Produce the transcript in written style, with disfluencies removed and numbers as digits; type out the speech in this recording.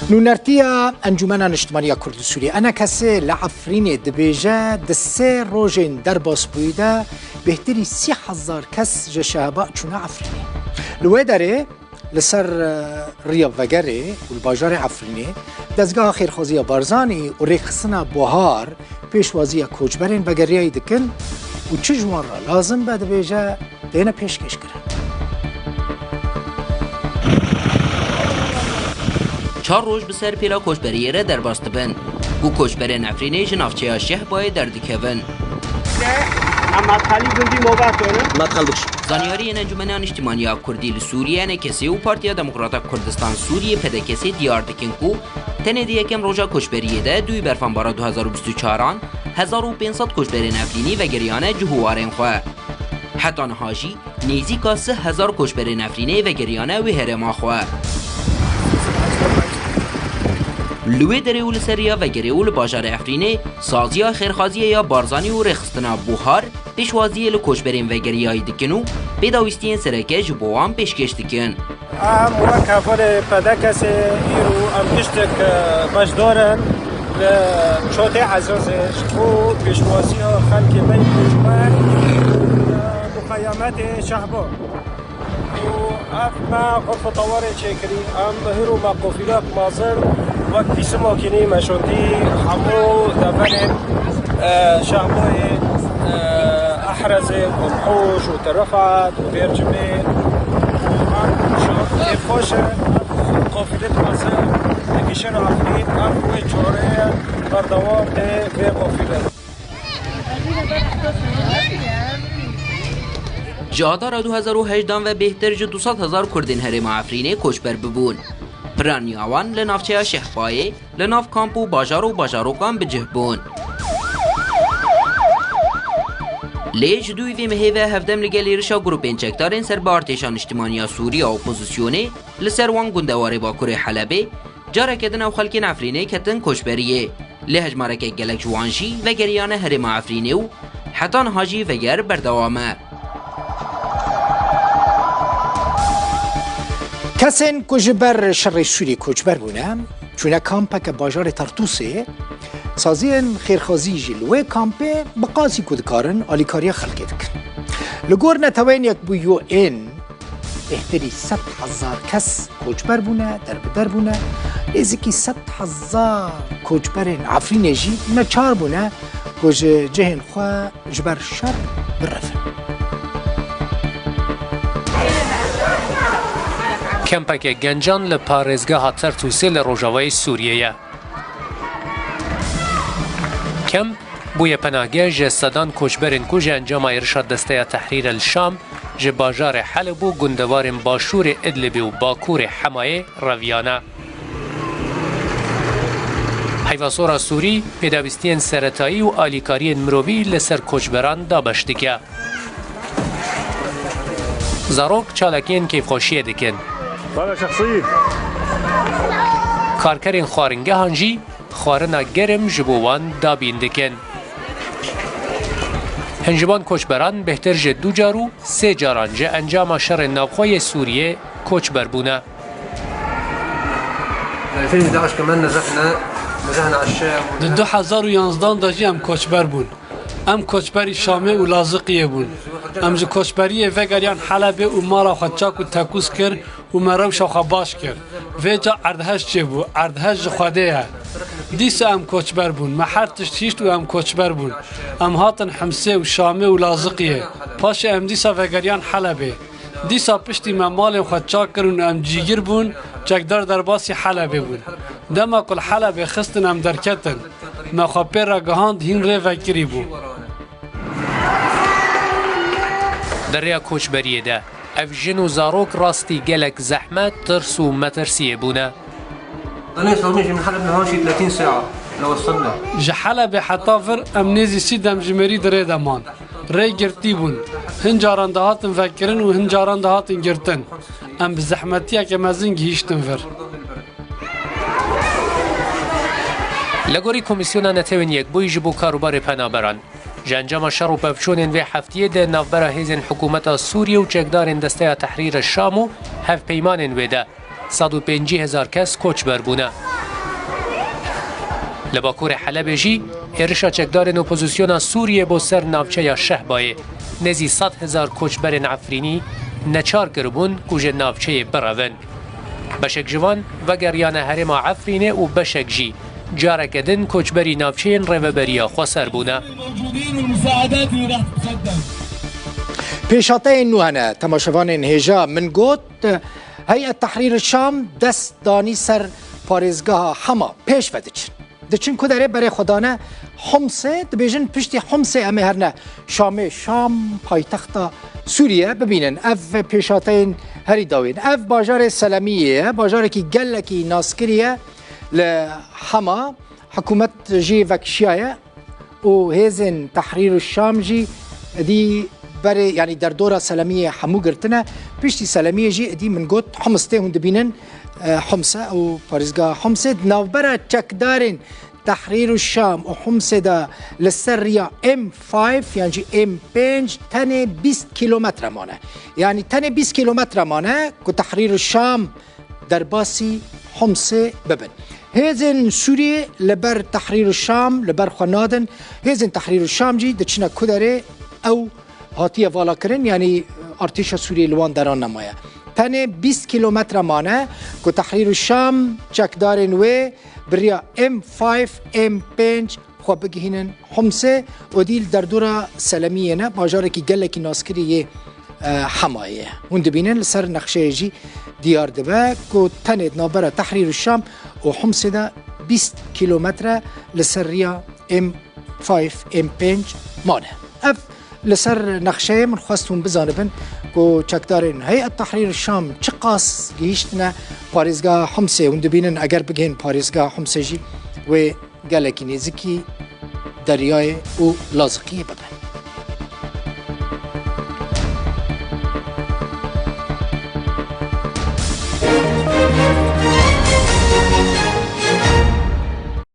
نونرتيا انجمنا اجتماعية كرد سوريا أنا كسي لعفرين دبيجا دسي روجين درباس بويدا بهتري 3000 كس جشاباء چونا عفريني الوادري لسر ريا وگري والباجار عفريني دزگاه خيرخوزية بارزاني وريخصنا بوهار پیشوازية کوچبرين وگرياي دكن و چه جوان را لازم به دبيجا دينا پیشکش کرن. چهار روز به سر پیلا کوچبریه را در باست بن. گو کوچبری نفرینه جنافچه شهر باید در دکون. زانیاری انجمن اجتماعی کردی لسوریه نکسی و پارتیا دموکرات کردستان سوریه پدکسی دیار دکن کو تنه دیگم روزا کوچبریه ده دوی برفانبارا 2024 1500 کوچبری نفرینی و گریانه جهوارن خواه. حتی نهاجی نیزیکا 3000 کوچبری نفرینه و گریانه و هرما خواه. لوی دریول سریا و گریول باجار افرینه سازیا خیرخازیه یا بارزانی و رخصتنا بوهار پیشوازی لکوچبرین و گریای دکنو پیداویستین سرکه جبوان پیشکش دکن. مرکبال پدکس ایرو امکشتک مجدارن لچوته عزازش و پیشوازی خلق بین بجمع مقیامت شهبان. ما غرفة طوارئ شكري هرو ما قفلات مازر وقت اسمه كني مشوتي حمو دفن شعبوي أحرز ومحوش وترفعت وبيرجمي وعم خوش قفلة مازر نكشن عفريت أفوي جورية بردوار ده في قفلة. جادار 2018 و بهتر جو 200,000 کردین هرم افرینه کوچبر ببون. پرانیاوان لنافچه شهبایه لناف کامپو باجاروکان بجهبون. لیج دوی وی مهیوه هفدم لگلی رشا گروپین چکتارین سر با ارتشان اجتماعی سوری و اپوزیسیونه لسر وان گندواره باکور حلبه جاره کدن او خلک افرینه کتن کوچبریه لهج مارک گلک جوانجی و گریان هرم افرینه و حتی نهاجی و گر بردوامه. کسین کوچبر شر سوری کوچبر بونه چون کامپک باجار ترتوسه سازین خیرخازی جلوه کامپه بقاسی کدکارن آلیکاری خلقی دکن لگور نتوین یک بویو این احتری 100,000 کس کوچبر بونه در بدر بونه ایزی که 100,000 کوچبرین عفرین جی نچار بونه کج جهن خواه جبر شر برفن. کمپک گنجان لپارزگاه ترتوسه لروجاوی سوریه. کمپ بوی پناهگاه جسدان کوچبرین کو انجام ارشاد دسته تحریر الشام جباجار حلب و گندوار باشور ادلب و باکور حمایه رویانه. حیواسورا سوری پیداویستین سرطایی و آلیکاری مروی لسر کوچبران دابشتگه. زاروک چالکین کیف خوشیه دکن. بالا شخصی کارکرین خوارنگه هنجی خوارنا گرم جبوان دابین دکن. هنجبان کوچبران بهتر جه 2 جارو 3 جاران جه انجام شر ناوخوی سوریه کوچبر بونه. 2011 كمان نزحنا عالشام. 2011 داجی ام کوچبر بون. ام کوچبری شامه و لازقیه بون. ام جو کوچبری وگریان حلبه و مارا خدچاک و تکوس کر و مروش و خباش کر. ویجا اردهش چه بو؟ اردهش خواده دیس ام کوچبر بون. محر تشتیشت و ام کوچبر بون. ام هاتن حمسه و شامه و لازقیه. پاش ام دیسا وگریان حلبه. دیسا پشتی ممال خدچاک کرون ام جیگر بون. چکدار در باسی حلبه بون. دما کل حلبه خستن ام درکتن. مخابر را گهاند هین ری وکری بو. در ریا کوچبریه ده افجن و زاروک راستی گلک زحمت ترس و مترسیه بونه. أنا صار من حلب لهونشي 30 ساعة لو وصلنا. جحلب حطافر امنيزي سيدم جمري دري دمان. ري گرتی بون. هنجاران دهاتن فکرن و هنجاران دهاتن گرتن. ام بزحمتیه که مزین گیشتن فر. لگوری کمیسیون نتوین یک بوی جبو کاروبار پنابران. جنجام شر و پفچونین و هفتیه ده نوبره هیزن حکومت سوریه و چکدارین دسته تحریر الشام و هف پیمانین ویده. 150,000 کس کوچبر بونه. لباکور حلب جی ایرشا چکدارن اپوزیسیونا سوریه با سر ناوچه یا شهبای نزی 100,000 کوچبرن عفرینی نچار کربون کوژ ناوچه براون. بشک جوان و گریان هرم عفرینه و بشک جی جارک دن کوچبری ناوچه روبریا خسر بونه. پیشاته نوهنه تماشاوان هجا من گوت هیئت تحریر الشام دست دانی سر پارێزگاها حما پێش ڤەدەچن دەچن کو دەرێ بەرێ خۆدانە حمسێ دەبێژن پشتی حمسێ ئەمێ هەرنە شامێ شام پایتەختە سووریە ببینن ئەv پێشاتەین هەری داوێن ئەv باژارێ سەلەمیە باژارێکی گەلێکی ناسکریە لە حما حکوومەت ژی ڤەکشیایە و هێزن تحریر الشام ژی دی برای یعنی در دورا سلمیه همو گرتنه پشتی سلمیه جی ادی من گوت حمسته هون دبینن حمسه او پارێزگا حمسه ناوبره چکدارین تحریر الشام و حمسه دا لسریا M5 یعنی جی M5 تنه 20 کیلومتر مانه یعنی تنه 20 کیلومتر مانه که تحریر الشام در باسی حمسه ببن هێزن سوریه لبر تحریر الشام لبر خنادن هێزن تحریر الشام جی دچنه کدره او هاتیه والا کرن یعنی ارتش سوریه لوان دران نمایه تنه 20 کیلومتر مانه که تحریر الشام چکدارن و بریا M5 M5 خو بگهینن حمسه و دیل در دورا سلمیه نه باجاره که گله کی ناسکریه حمایه هون دبینن لسر نقشه جی دیار دبه که تنه نابره تحریر الشام و حمسه ده 20 کیلومتر لسر ریا M5 M5 مانه اف لسر نقشه من خواستون بزانبن که چکدارن هیئت تحریر الشام چه قاس گیشتنا پارێزگا حمسه هون دبینن اگر بگین پارێزگا حمسه جی و گلکی نزکی دریای و لازقی ببن